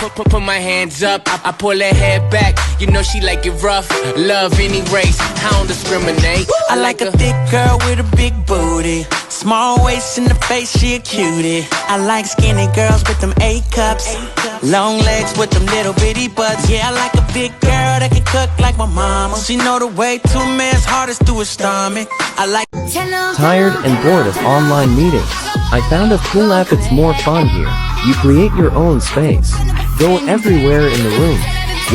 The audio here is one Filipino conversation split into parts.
put my hands up. I pull her head back. You know she like it rough. Love any race. I don't discriminate. I like a thick girl with a big booty. Small waist in the face, she a cutie. I like skinny girls with them A cups. Long legs with them little bitty butts. Yeah, I like a big girl that can cook like my mama. She know the way to a man's heart is through his stomach. I like. Tired and bored of online meetings? I found a cool app. It's more fun here. You create your own space. Go everywhere in the room.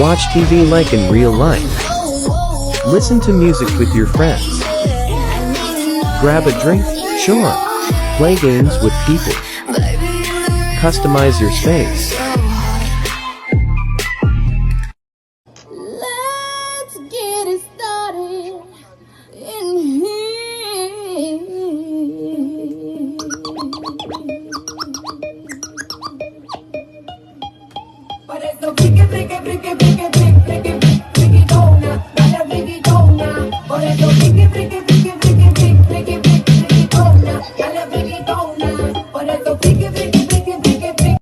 Watch TV like in real life. Listen to music with your friends. Grab a drink? Sure. Play games with people. Customize your space. Let's get it started in here. Por eso brique, brique, brique, brique, brique, brique, brique, dona, dale brique, dona. Por eso brique, brique, brique, brique, brique, brique, brique, dona, dale brique, dona. Por eso brique, brique, brique, brique, brique.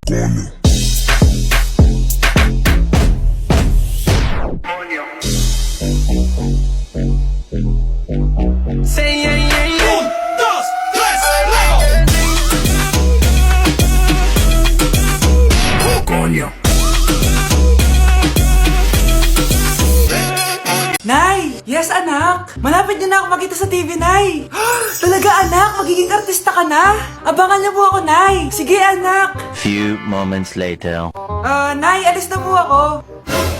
Say yeah, yeah, yeah. Nay! Yes, anak! Malapit niyo na ako makita sa TV, Nay! Talaga, anak? Magiging artista ka na? Abangan niyo po ako, Nay! Sige, anak! Few moments later. Nay, alis na po ako.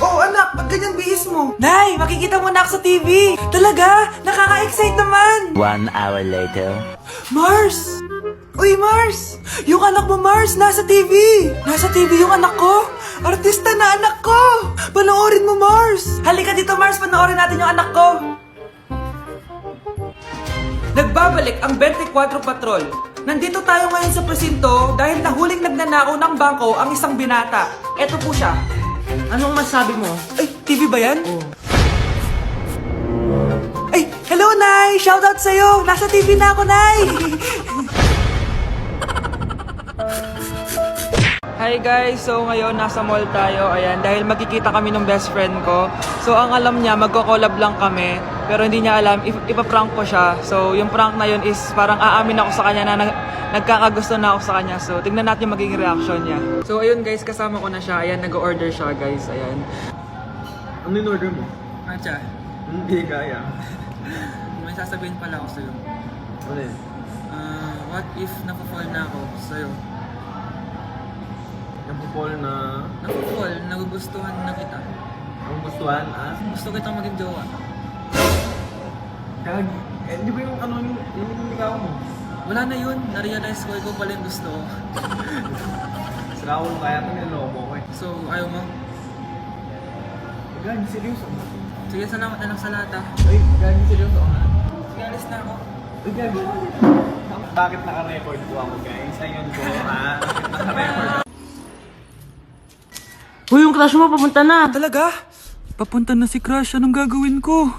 Oh, anak, ba't ganyan bihis mo? Nay, makikita mo na ako sa TV! Talaga? Nakaka-excite naman! 1 hour later. Mars! Uy, Mars! Yung anak mo, Mars, nasa TV! Nasa TV yung anak ko! Artista na anak ko! Panoorin mo, Mars! Halika dito, Mars, panoorin natin yung anak ko! Nagbabalik ang 24 Patrol. Nandito tayo ngayon sa presinto dahil nahuling nagnanakaw ng bangko ang isang binata. Eto po siya. Anong masabi mo? Ay, TV ba yan? Oh. Ay, hello, Nay! Shoutout sa'yo! Nasa TV na ako, Nay! Hi guys! So ngayon nasa mall tayo, ayan, dahil magkikita kami ng best friend ko. So ang alam niya, magko-collab lang kami, pero hindi niya alam, ipaprank ko siya. So yung prank na yun is parang aamin ako sa kanya na nagkakagusto na ako sa kanya. So tignan natin yung magiging reaction niya. So ayun guys, kasama ko na siya, ayan, nag-order siya guys, ayan. Ano yung order mo? Matcha. Hindi kaya. May sasabihin pala ako sa'yo. Ano yun? What if napafall na ako sa'yo? Napupol na... Napafall, nagugustuhan na kita. Ang gustuhan, ah? Gusto kitang maging jowa. Kag... Eh, di ba yung ano yung ligaw mo? Wala na yun, na-realize ko, ikaw pala yung gusto. Sila ko kaya ito niloko ko eh. So, ayaw mo? Gagi, seryoso. Sige, salamat na lang sa lahat ah. Ay, gagi, seryoso ha? Sige, alis na ako. Ay, gagi. Bakit naka-record po ako guys? Ayun po ha? Naka-record. Uy, yung crush mo papunta na. Talaga? Papunta na si Crush. Anong gagawin ko?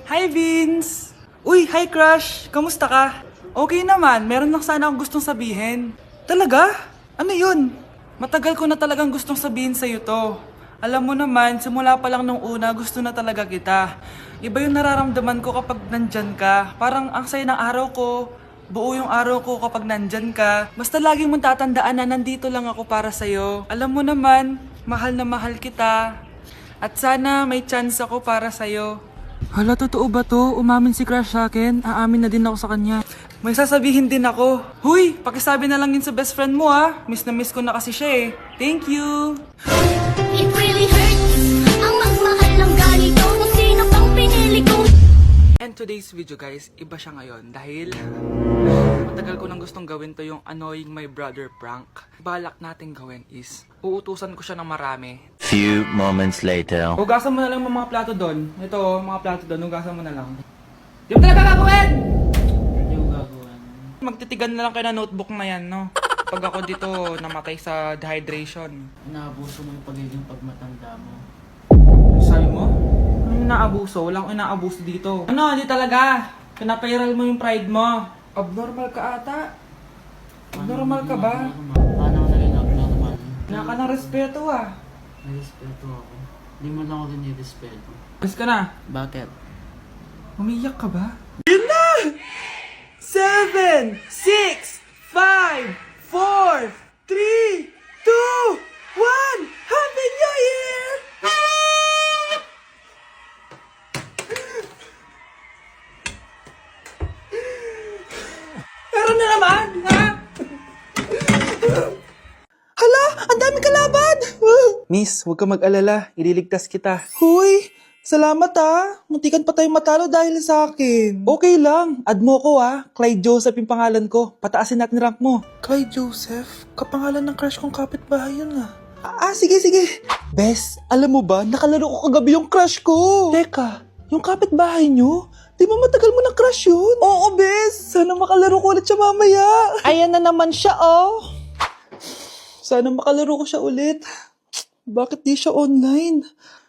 Hi, Vince! Uy, hi, Crush! Kamusta ka? Okay naman. Meron lang sana akong gustong sabihin. Talaga? Ano yun? Matagal ko na talagang gustong sabihin sa'yo to. Alam mo naman, simula pa lang nung una, gusto na talaga kita. Iba yung nararamdaman ko kapag nandyan ka. Parang ang saya ng araw ko. Buo yung araw ko kapag nandyan ka. Basta lagi mong tatandaan na nandito lang ako para sa'yo. Alam mo naman, mahal na mahal kita. At sana may chance ako para sa'yo. Hala, totoo ba to? Umamin si Crush sa akin. Aamin na din ako sa kanya. May sasabihin din ako. Huy, pakisabi na lang yun sa best friend mo ha. Miss na miss ko na kasi siya eh. Thank you! It really hurts ang magmahal ng ganito kung sino pang pinili ko. And today's video guys, iba siya ngayon dahil matagal ko nang gustong gawin to yung annoying my brother prank. Balak natin gawin is, uutusan ko siya ng marami. Few moments later. Hugasan mo na lang mga plato doon. Ito, mga plato doon, hugasan mo na lang. Di mo talaga gagawin! Hindi mo gagawin. Magtitigan na lang kayo na notebook na yan, no? Pag ako dito, namatay sa dehydration. Inaabuso mo yung pagiging pagmatanda mo. Sabi mo? Anong inaabuso? Walang inaabuso dito. Ano, hindi talaga. Pinapairal mo yung pride mo. Abnormal ka ata. Abnormal ka ba? Paano ka naging abnormal? Wala ka ng respeto ah. May respeto ako. Hindi mo lang ako dinirespeto. Bas ka na. Bakit? Umiyak ka ba? Yun na! 7, 6, 5, 4, 3, 2, 1! Happy New Year! Meron na naman, ha? Hala! Ang daming kalaban! Miss, huwag ka mag-alala. Ililigtas kita. Huy! Salamat ah. Muntikan pa tayo matalo dahil sa akin. Okay lang. Add mo ko ah. Clyde Joseph yung pangalan ko. Pataasin natin rank mo. Clyde Joseph? Kapangalan ng crush kong kapitbahay yun ah. Sige. Bes, alam mo ba, nakalaro ko kagabi yung crush ko. Teka, yung kapitbahay nyo? Di ba matagal mo ng crush yun? Oo, Bes. Sana makalaro ko ulit siya mamaya. Ayan na naman siya oh. Sana makalaro ko siya ulit. Bakit di siya online?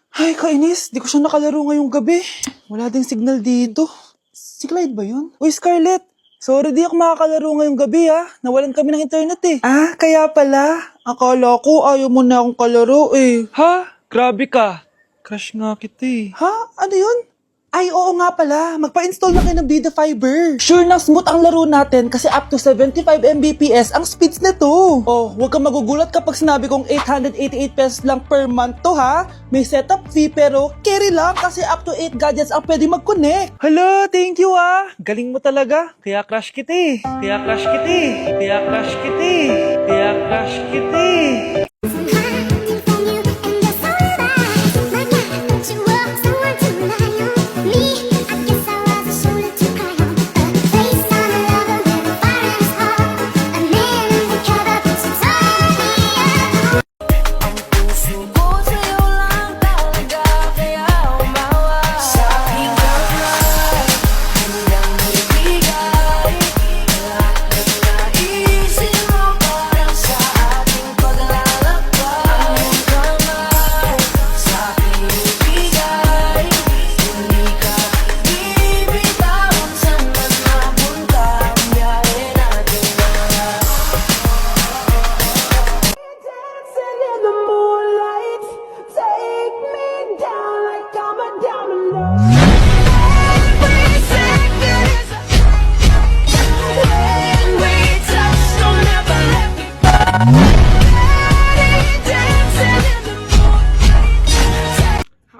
Ay, kainis. Di ko siya nakalaro ngayong gabi. Wala ding signal dito. Si Clyde ba yun? Uy, Scarlett. Sorry, di ako makakalaro ngayong gabi ha. Nawalan kami ng internet eh. Kaya pala. Akala ko ayaw mo na akong kalaro eh. Ha? Grabe ka. Crush nga kita eh. Ha? Ano yun? Ay, oo nga pala. Magpa-install na kayo ng Vida Fiber. Sure na smooth ang laro natin kasi up to 75 Mbps ang speeds nito. Oh, huwag kang magugulat kapag sinabi kong 888 pesos lang per month to ha. May setup fee pero carry lang kasi up to 8 gadgets ang pwede mag-connect. Hello, thank you ah. Galing mo talaga. Kaya crush kita eh. Kaya crush kita eh. Kaya crush kita eh. Kaya crush kita eh.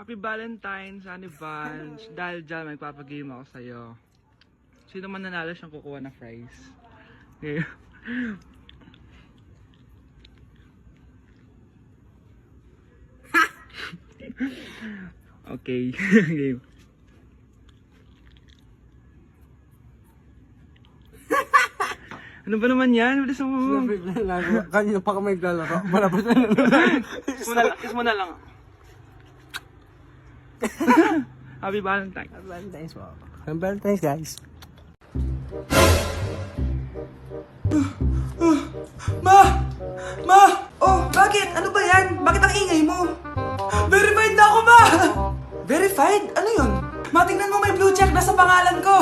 Happy Valentine's, Honey Buns. Dahil dyan, magpapagame ako sa'yo. Sino man nanalo siyang kukuha ng fries. Okay. Okay. Game. Ano ba naman yan? Bilis mo. Kanina pa kami naglalaro. Malapit na Kiss mo na lang. Happy Valentine's. Happy Valentine's po. Happy Valentine's guys. Ma! Oh, bakit? Ano ba yan? Bakit ang ingay mo? Verified na ako, ma! Verified? Ano yun? Ma, tingnan mo may blue check na sa pangalan ko.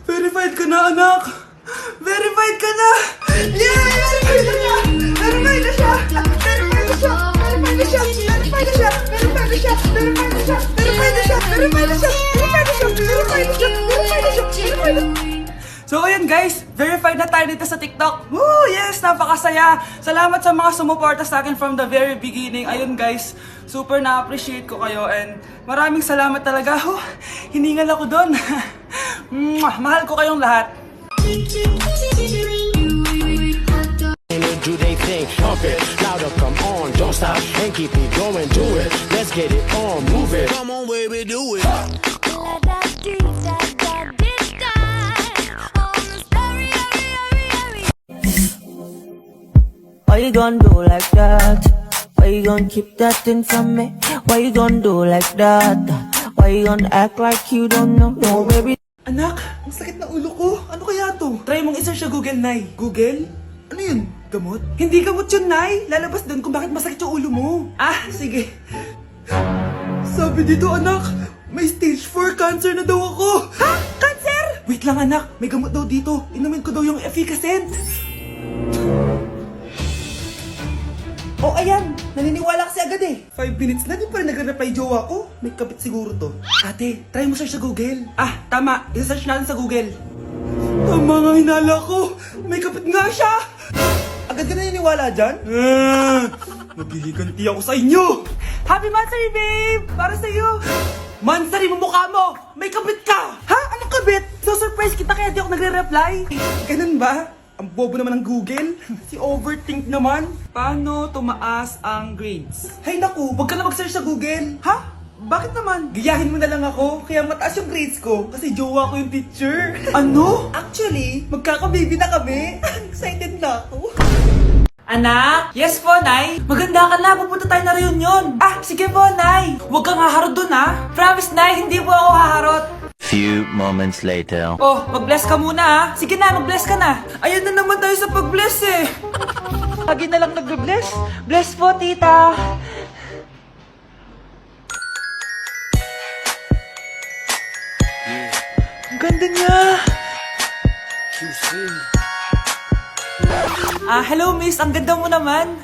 Verified ka na, anak! Verified ka na! Yeah! Verified na siya! Verified na siya! Verified na siya! Verified na siya! Verified na siya! Verified na siya! Verified na siya! Verified na siya! Verified na siya! Verified na siya! Verified na siya! Verified na siya! Verified na siya! So ayun guys, verified na tayo dito sa TikTok. Woo! Yes! Napakasaya! Salamat sa mga sumuporta sa akin from the very beginning. Ayun guys, super na-appreciate ko kayo and maraming salamat talaga. Hiningal ako doon. Mahal ko kayong lahat. Do they think, pump it, louder, come on, don't stop, and keep it going, do it, let's get it on, move it, come on baby, do it. Why you gonna do like that? Why you gonna keep that thing from me? Why you gonna do like that? Why you gonna act like you don't know? No, baby. Anak, ang sakit na ulo ko. Ano kaya to? Try mong i-search sa Google, Nay. Google? Ano yun? Gamot? Hindi gamot yun, Nay. Lalabas doon kung bakit masakit yung ulo mo. Sige. Sabi dito, anak, may stage 4 cancer na daw ako. Ha? Cancer? Wait lang, anak. May gamot daw dito. Inumin ko daw yung efficacent. Oh, ayan! Naniniwala kasi agad eh. 5 minutes na, di pa rin nagre-reply jowa ko. May kabit siguro to. Ate, try mo search sa Google. Ah, tama. I-search natin sa Google. Tama nga hinala ko. May kabit nga siya. Agad ka naniniwala dyan? Mabihiganti ako sa inyo. Happy Mansari, babe! Para sa'yo. Mansari mo mukha mo! May kabit ka! Ha? Anong kabit? So surprise kita kaya di ako nagre-reply. Ganun ba? Ang bobo naman ng Google. Si overthink naman. Paano tumaas ang grades? Hay naku, wag ka na mag-search sa Google. Ha? Bakit naman? Gayahin mo na lang ako, kaya mataas yung grades ko kasi jowa ko yung teacher. Ano? Actually, magkakababy na kami. Excited na ako. Anak? Yes po, Nay. Maganda ka na, pupunta tayo na reunion. Ah, sige po, Nay. Huwag kang haharot dun, ha? Promise, Nay, hindi po ako haharot. Few moments later. Oh, mag-bless ka muna ha. Sige na, mag-bless ka na. Ayun na naman tayo sa pag-bless eh. Lagi na lang nag-bless. Bless po, tita. Ang ganda niya. Hello miss, ang ganda mo naman.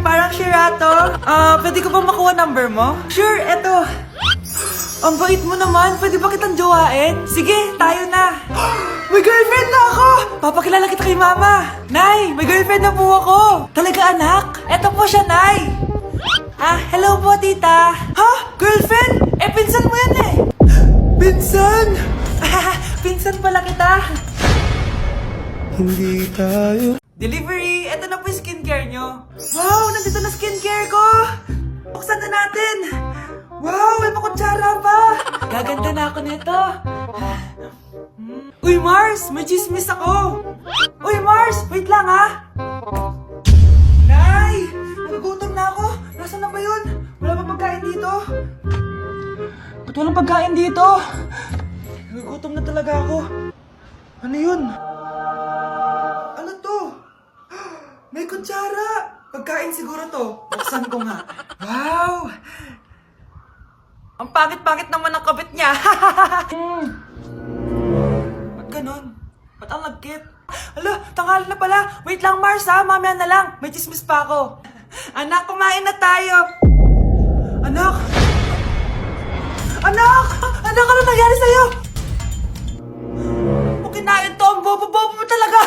Parang Sherato. Pwede ko ba makuha number mo? Sure, eto. Ang bait mo naman, pwede ba kitang jowain? Sige, tayo na. May girlfriend na ako! Papakilala kita kay mama. Nay, may girlfriend na po ako. Talaga anak? Eto po siya, Nay. Hello po tita. Ha? Girlfriend? Pinsan mo yan eh. Pinsan? Pinsan pala kita. Hindi tayo. Delivery, eto na po yung skincare nyo. Wow, nandito na skincare ko. Buksan na natin. Wow, may pakutsara pa! Gaganda na ako nito. Uy, Mars! May chismis ako! Uy, Mars! Wait lang, ha? Nay! Nagugutom na ako! Nasaan na ba yun? Wala pa pagkain dito? Ba't walang pagkain dito? Nagugutom na talaga ako. Ano yun? Ano to? May kutsara! Pagkain siguro to. Buksan ko nga. Wow! Ang pangit-pangit naman ang kabit niya. Ba't ganun? Ba't ang lagkit? Hala, tanghali na pala. Wait lang, Mars ha. Mamaya na lang. May chismis pa ako. Anak, kumain na tayo. Anak! Anak! Anak, ano nangyari sa'yo? Kung kinain to, ang bobo-bobo mo talaga.